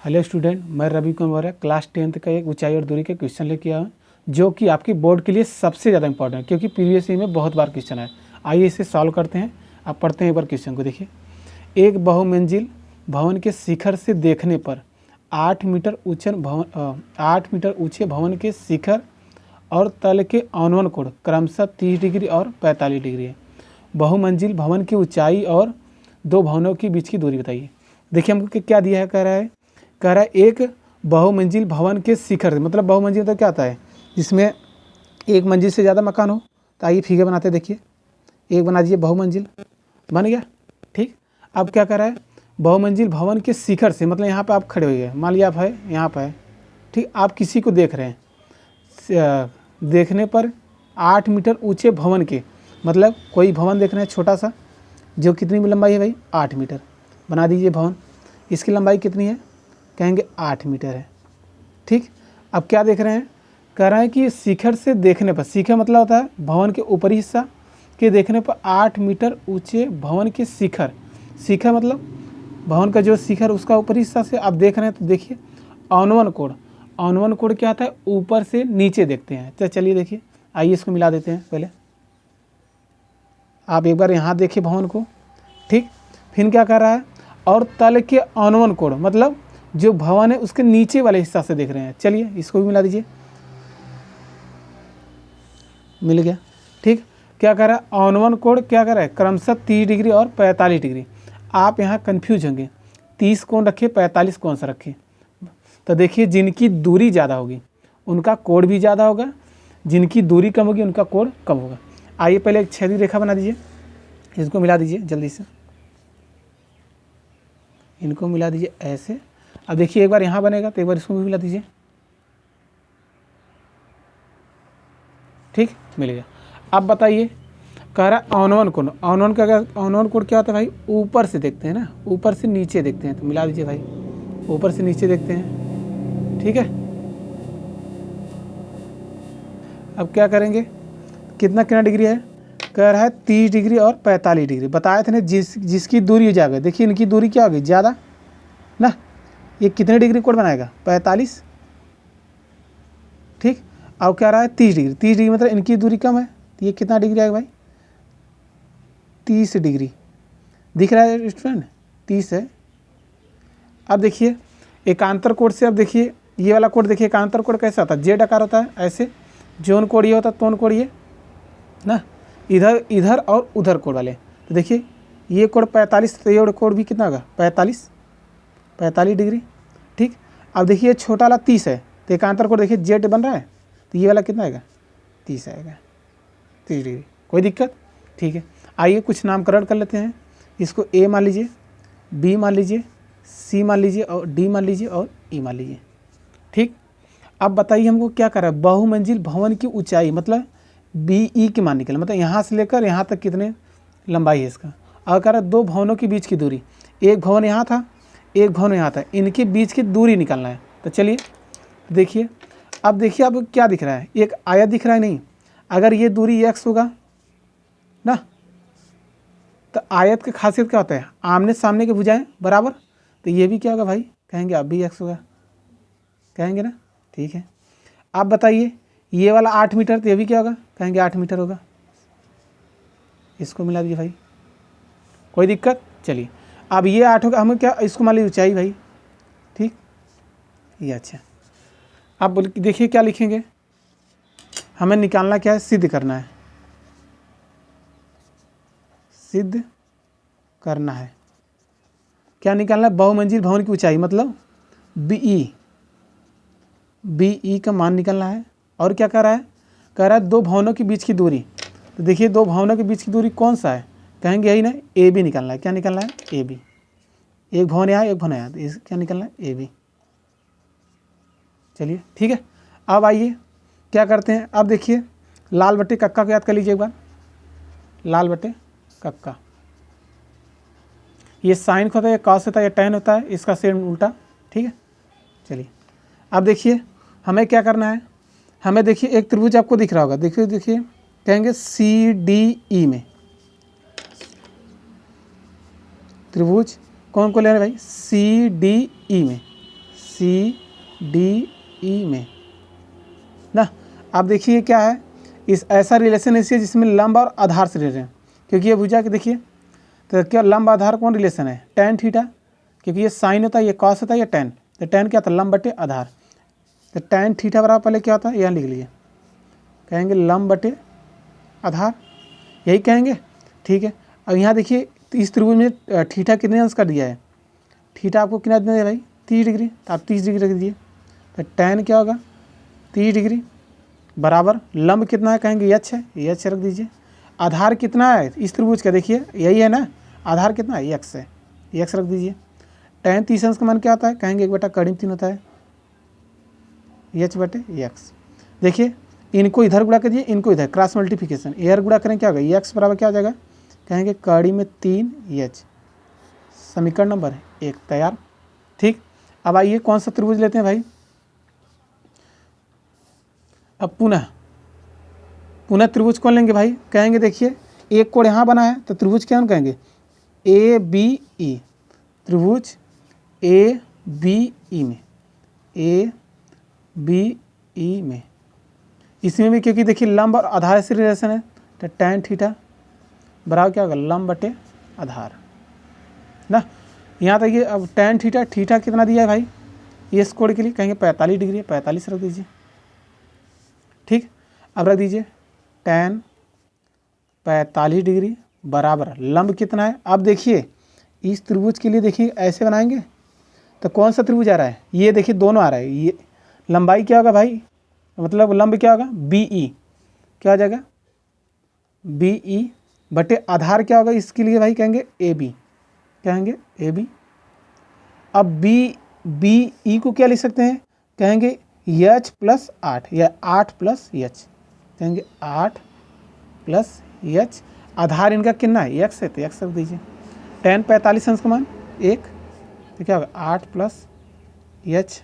Hello student, मैं Ravi Kumar class 10th का एक ऊंचाई और दूरी के क्वेश्चन लेके आया हूँ जो कि आपकी बोर्ड के लिए सबसे ज़्यादा इंपॉर्टेंट है क्योंकि प्रीवियस ईयर में बहुत बार क्वेश्चन है। आइए इसे सॉल्व करते हैं। आप पढ़ते हैं एक बार क्वेश्चन को। देखिए, एक बहुमंजिल भवन के शिखर से देखने पर 8 मीटर ऊंचे भवन के शिखर और तल के अनुवन कोण क्रमशः 30 डिग्री और 45 डिग्री है। बहुमंजिल भवन की ऊंचाई और दो भवनों के बीच की दूरी बताइए। देखिए हमको क्या दिया है, कह रहा है एक बहुमंजिल भवन के शिखर से, मतलब बहुमंजिल तो क्या आता है जिसमें एक मंजिल से ज़्यादा मकान हो। तो आइए फिगर बनाते हैं। देखिए, एक बना दीजिए, बहुमंजिल बन गया। ठीक, अब क्या कर रहा है, बहुमंजिल भवन के शिखर से, मतलब यहाँ पे आप खड़े हुए हैं, मान लिया आप है यहाँ पर है। ठीक, आप किसी को देख रहे हैं, देखने पर 8 मीटर ऊंचे भवन के, मतलब कोई भवन देख रहे हैं छोटा सा, जो कितनी लंबाई है भाई, 8 मीटर। बना दीजिए भवन, इसकी लंबाई कितनी है, कहेंगे 8 मीटर है। ठीक, अब क्या देख रहे हैं, कह रहा है कि शिखर से देखने पर, शिखर मतलब होता है भवन के ऊपरी हिस्सा के देखने पर 8 मीटर ऊंचे भवन के शिखर, शिखर मतलब भवन का जो शिखर उसका ऊपरी हिस्सा से आप देख रहे हैं। तो देखिए अनुवन कोण, अनुवन कोण क्या आता है, ऊपर से नीचे देखते हैं। तो चलिए देखिए, आइए इसको मिला देते हैं। पहले आप एक बार यहाँ देखिए भवन को। ठीक, फिर क्या कर रहा है, और तल के अनुवन कोण मतलब जो भवन है उसके नीचे वाले हिस्सा से देख रहे हैं। चलिए इसको भी मिला दीजिए, मिल गया। ठीक, क्या कर रहा है, अनुवन कोण क्या कर रहा है, क्रमशः 30 डिग्री और 45 डिग्री। आप यहाँ कंफ्यूज होंगे, 30 कौन रखे, 45 कौन सा रखे। तो देखिए, जिनकी दूरी ज़्यादा होगी उनका कोण भी ज़्यादा होगा, जिनकी दूरी कम होगी उनका कोण कम होगा। आइए पहले एक छेदी रेखा बना दीजिए, इसको मिला दीजिए जल्दी से, इनको मिला दीजिए ऐसे। अब देखिए एक बार यहाँ बनेगा तो एक बार इसको भी मिला दीजिए। ठीक, मिल गया। अब बताइए, कह रहा है अनुवन कोण, अनुवन का अनुवन कोण क्या होता है भाई, ऊपर से देखते हैं ना, ऊपर से नीचे देखते हैं। तो मिला दीजिए भाई, ऊपर से नीचे देखते हैं। ठीक है, अब क्या करेंगे, कितना डिग्री है, कह रहा है 30 डिग्री और 45 डिग्री। बताए थे ना जिसकी दूरी हो जाएगा। देखिए इनकी दूरी क्या होगी, ज़्यादा ना, ये कितने डिग्री कोण बनाएगा, 45। ठीक, अब क्या रहा है 30 डिग्री, 30 डिग्री मतलब इनकी दूरी कम है, तो ये कितना डिग्री आएगा भाई, 30 डिग्री। दिख रहा है स्टूडेंट, 30 है। अब देखिए एकांतर कोण से, अब देखिए ये वाला कोण, देखिए एकांतर कोण कैसा होता है, जेड आकार होता है ऐसे, जोन कोण ये होता है, तोन कोण ये ना, इधर और उधर कोण वाले। तो देखिए ये कोण 45, तो ये कोण भी कितना होगा, 45 डिग्री। ठीक, अब देखिए छोटा वाला 30 है, तो एकांतर कोण देखिए जेड बन रहा है, तो ये वाला कितना आएगा, 30 आएगा, 30 डिग्री। कोई दिक्कत, ठीक है। आइए कुछ नामकरण कर लेते हैं। इसको ए मान लीजिए, बी मान लीजिए, सी मान लीजिए, और डी मान लीजिए, और ई मान लीजिए। ठीक, अब बताइए हमको क्या कर रहा है, बहुमंजिल भवन की ऊंचाई मतलब बी ई के मान निकले, मतलब यहाँ से लेकर यहाँ तक कितने लंबाई है इसका। और कह रहा है दो भवनों के बीच की दूरी, एक भवन यहाँ था, एक भवन यहाँ था, इनके बीच की दूरी निकालना है। तो चलिए देखिए, अब देखिए अब क्या दिख रहा है, एक आयत दिख रहा है, नहीं, अगर ये दूरी x होगा ना, तो आयत की खासियत क्या होता है, आमने सामने के भुजाएं बराबर। तो ये भी क्या होगा भाई, कहेंगे अब भी x होगा, कहेंगे ना। ठीक है, आप बताइए ये वाला 8 मीटर, तो ये भी क्या होगा, कहेंगे 8 मीटर होगा। इसको मिला दीजिए भाई, कोई दिक्कत। चलिए अब ये 8 होगा, हमें क्या, इसको मान लीजिए ऊंचाई भाई। ठीक, ये अच्छा। अब देखिए क्या लिखेंगे, हमें निकालना क्या है, सिद्ध करना है, सिद्ध करना है। क्या निकालना है, बहुमंजिल भवन की ऊंचाई मतलब बी ई का मान निकालना है। और क्या कह रहा है दो भवनों के बीच की दूरी। तो देखिए दो भवनों के बीच की दूरी कौन सा है, कहेंगे यही ना, ए बी निकालना है। क्या निकालना है, ए बी, एक भवन यहाँ एक भवन यहाँ, तो क्या निकालना है, ए बी। चलिए ठीक है, अब आइए क्या करते हैं, अब देखिए लाल बट्टे कक्का को याद कर लीजिए एक बार, लाल बट्टे कक्का, ये साइन होता है, ये कॉस होता है, ये टैन होता है, इसका सेम उल्टा। ठीक है, चलिए अब देखिए हमें क्या करना है, हमें देखिए एक त्रिभुज आपको दिख रहा होगा, देखिए कहेंगे सी डी ई में, त्रिभुज कौन को लेना है भाई, सी डी ई में, CDE में ना। आप देखिए क्या है, इस ऐसा रिलेशन है जिसमें लंब और आधार से रिलेशन है, क्योंकि ये भुजा के देखिए तो क्या लंब आधार कौन रिलेशन है, tan थीटा, क्योंकि ये साइन होता है, ये कॉस होता है, ये tan, तो tan क्या होता है, लंब बटे आधार। तो tan थीटा बराबर पहले क्या होता है, यहाँ लिख लीजिए, कहेंगे लंब बटे आधार, यही कहेंगे, ठीक है। अब यहाँ देखिए तो इस त्रिभुज में थीटा कितने अंश का दिया है, थीटा आपको कितना दिया है भाई, 30 डिग्री, तो आप 30 डिग्री रख दीजिए। तो tan क्या होगा, 30 डिग्री बराबर लंब कितना है, कहेंगे h है, h रख दीजिए। आधार कितना है इस त्रिभुज का, देखिए यही है ना, आधार कितना है, x है, x रख दीजिए। tan 30 अंश का मान क्या होता है, कहेंगे 1 बटा करीब 3 होता है, h बटे x। देखिए इनको इधर गुणा करिए, इनको इधर, क्रॉस मल्टीप्लिकेशन, इधर गुणा करें क्या होगा, x बराबर क्या हो जाएगा, कहेंगे कड़ी में 3h। समीकरण नंबर 1 तैयार, ठीक। अब आइए कौन सा त्रिभुज लेते हैं भाई, अब पुनः त्रिभुज कौन लेंगे भाई, कहेंगे देखिए एक कोण यहाँ बना है तो त्रिभुज क्या कहेंगे, ABE, त्रिभुज ABE में, ABE में, इसमें भी क्योंकि देखिए लंब और आधार से रिलेशन है, तो tan थीटा बराबर क्या होगा, लंब बटे आधार ना। यहाँ तक ये अब tan थीटा, थीटा कितना दिया है भाई, ये इस कोण के लिए कहेंगे 45 डिग्री, 45 रख दीजिए, ठीक। अब रख दीजिए tan 45 डिग्री बराबर लंब कितना है। अब देखिए इस त्रिभुज के लिए देखिए ऐसे बनाएंगे तो कौन सा त्रिभुज आ रहा है, ये देखिए दोनों आ रहा है, ये लंबाई क्या होगा भाई, मतलब लंब क्या होगा, BE, क्या हो जाएगा BE बटे आधार क्या होगा इसके लिए भाई, कहेंगे AB, कहेंगे AB। अब BE को क्या लिख सकते हैं, कहेंगे h प्लस 8 या 8 प्लस h, कहेंगे 8 प्लस h। आधार इनका कितना है, x है, तो x रख दीजिए। tan 45 अंश का मान 1, तो क्या होगा 8 प्लस h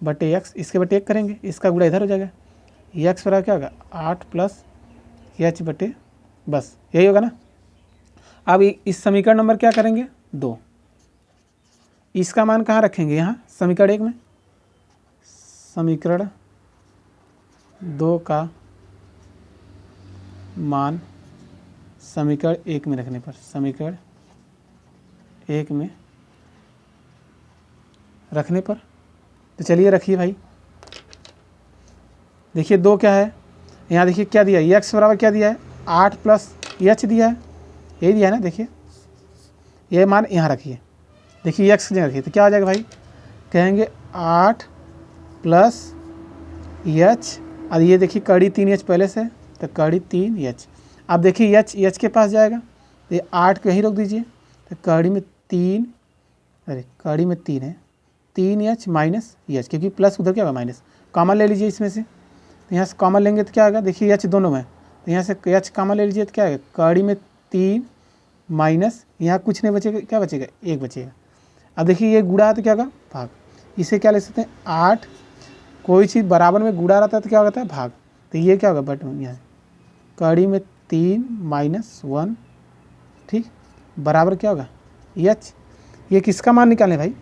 बटे x, इसके बटे 1 करेंगे, इसका गुणा इधर हो जाएगा, x बराबर क्या होगा 8 प्लस h बटे, बस यही होगा ना। अब इस समीकरण नंबर क्या करेंगे 2, इसका मान कहाँ रखेंगे, यहाँ समीकरण 1 में, समीकरण 2 का मान समीकरण 1 में रखने पर, समीकरण 1 में रखने पर, तो चलिए रखिए भाई। देखिए 2 क्या है, यहाँ देखिए क्या दिया है, x बराबर क्या दिया है 8 प्लस h दिया है, यही दिया है ना। देखिए ये मान यहाँ रखिए, देखिए x की जगह रखिए, तो क्या हो जाएगा भाई, कहेंगे 8 प्लस h, और ये देखिए कड़ी 3h पहले से, तो कड़ी 3h। अब देखिए h के पास जाएगा, तो ये 8 को यहीं रोक दीजिए, तो कड़ी में 3, अरे कड़ी में 3 है, 3h माइनस h, क्योंकि प्लस उधर क्या होगा माइनस, कॉमन ले लीजिए इसमें से, तो यहाँ से कॉमन लेंगे तो क्या होगा, देखिए h दोनों में, तो यहाँ से h कॉमन ले लीजिए तो क्या होगा, कड़ी में 3 माइनस, यहाँ कुछ नहीं बचेगा, क्या बचेगा 1 बचेगा। अब देखिए ये गुणा है तो क्या होगा भाग, इसे क्या ले सकते हैं 8, कोई चीज़ बराबर में गुणा रहता है तो क्या होता है भाग, तो ये क्या होगा बट यहाँ कड़ी में 3 माइनस 1, ठीक, बराबर क्या होगा h। ये किसका मान निकालें भाई,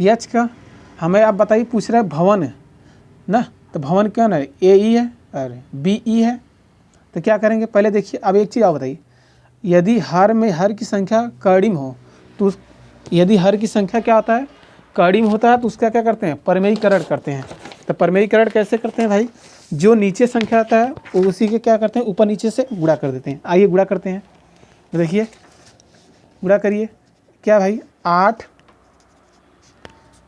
h का, हमें आप बताइए पूछ रहा है भवन है ना, तो भवन क्या ना AE है और BE है, तो क्या करेंगे पहले देखिए। अब एक चीज़ आप बताइए, यदि हर में हर की संख्या कड़िम हो तो यदि हर की संख्या क्या होता है कड़िम होता है तो उसका क्या करते हैं, परमेयीकरण करते हैं। तो परमेयीकरण कैसे करते हैं भाई, जो नीचे संख्या आता है उसी के क्या करते हैं ऊपर नीचे से गुणा कर देते हैं। आइए गुणा करते हैं, तो देखिए गुणा करिए, क्या भाई 8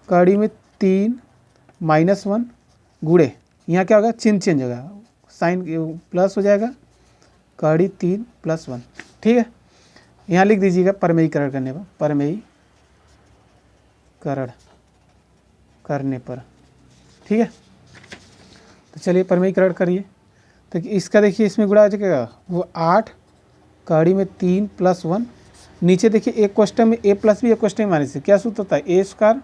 कड़ी में 3 माइनस 1 गुणे, यहाँ क्या होगा चिन्ह चेंज होगा, साइन प्लस हो जाएगा, कड़ी 3 प्लस 1, ठीक है। यहाँ लिख दीजिएगा परमेयीकरण करने पर, परमेयीकरण करने पर, ठीक है। तो चलिए परमेयीकरण करिए, तो इसका देखिए इसमें गुणा हो जाएगा वो 8 कड़ी में 3 प्लस 1, नीचे देखिए एक क्वेश्चन में a प्लस बी, एक क्वेश्चन में माइनस, क्या सूत्र होता है a square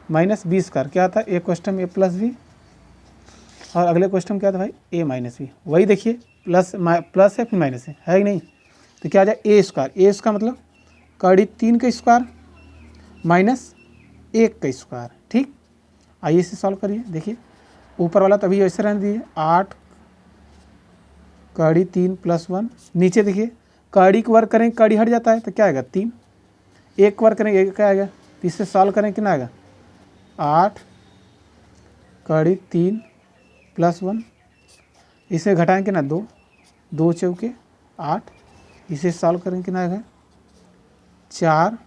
minus B square, क्या आता है एक क्वेश्चन में a प्लस बी और अगले क्वेश्चन क्या था भाई a माइनस बी, वही देखिए प्लस है फिर माइनस है कि नहीं, तो क्या आ जाए a स्क्वायर, a स्क्वायर मतलब कड़ी 3 का स्क्वायर माइनस 1 का स्क्वायर। ठीक, आइए इसे सॉल्व करिए। देखिए ऊपर वाला तभी ऐसे रहने दीजिए, 8 कड़ी 3 + 1, नीचे देखिए कड़ी का वर्ग करें कड़ी हट जाता है तो क्या आएगा 3, 1 का वर्ग करेंगे 1 क्या आएगा, तो इससे सॉल्व करें कितना आएगा 8 कड़ी 3 + 1, इसे घटाएं कितना 2, 2 चौके 8, इसे सॉल्व करें कितना आएगा 4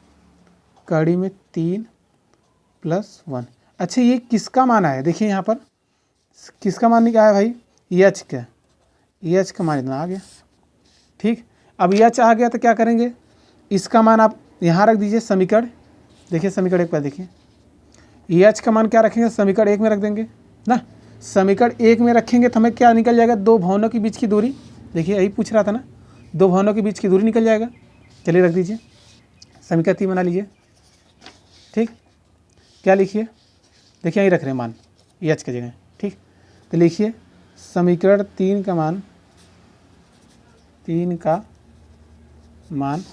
कड़ी में 3 + 1। अच्छा ये किसका मान है, देखिए यहाँ पर किसका मान क्या है भाई, एच का, एच का मान इतना आ गया। ठीक, अब एच आ गया तो क्या करेंगे, इसका मान आप यहाँ रख दीजिए समीकरण। देखिए समीकरण एक बार देखिए, एच का मान क्या रखेंगे, समीकरण 1 में रख देंगे ना। समीकरण 1 में रखेंगे तो हमें क्या निकल जाएगा, 2 भवनों के बीच की दूरी। देखिए यही पूछ रहा था ना, 2 भवनों के बीच की दूरी निकल जाएगा। चलिए रख दीजिए, समीकरण 3 बना लीजिए। ठीक, क्या लिखिए, देखिए यही रख रहे हैं मान एच की जगह। ठीक, तो लिखिए समीकरण 3 का मान, 3 का मान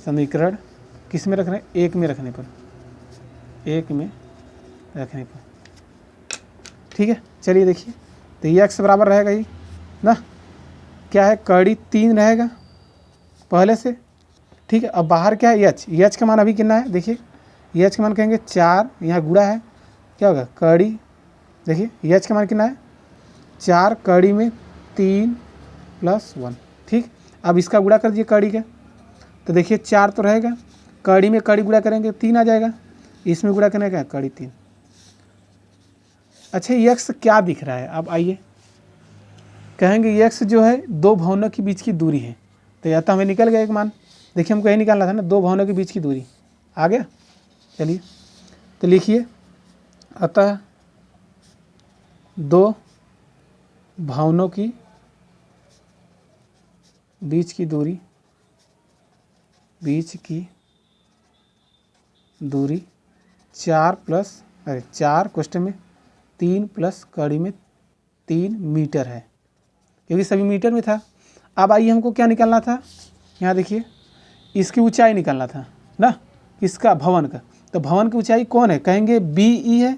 समीकरण किस में रख रहे हैं, 1 में रखने पर, 1 में रखने पर। ठीक है, चलिए देखिए तो ये एक्स बराबर रहेगा ये ना, क्या है कड़ी 3 रहेगा पहले से। ठीक है, अब बाहर क्या है एच, एच का मान अभी कितना है, देखिए एच का मान कहेंगे 4, यहाँ गुड़ा है क्या होगा कड़ी, देखिए एच का मान कितना है 4 कड़ी में 3 + 1। ठीक, अब इसका गुड़ा कर दीजिए कड़ी का, तो देखिए 4 तो रहेगा, कड़ी में कड़ी गुड़ा करेंगे 3 आ जाएगा, इसमें गुड़ा करने का कड़ी 3। अच्छा एक्स क्या दिख रहा है, अब आइए कहेंगे एक्स जो है 2 भवनों के बीच की दूरी है, तो या तो हमें निकल गया एक मान। देखिए हमको यही निकालना था ना, 2 भवनों के बीच की दूरी आ गया। चलिए तो लिखिए, अतः 2 भवनों की बीच की दूरी, बीच की दूरी 4 क्वेश्चन में 3 + कड़ी में 3 मीटर है, क्योंकि सभी मीटर में था। अब आइए हमको क्या निकालना था, यहाँ देखिए इसकी ऊंचाई निकालना था ना, किसका भवन का, तो भवन की ऊंचाई कौन है, कहेंगे बी ई है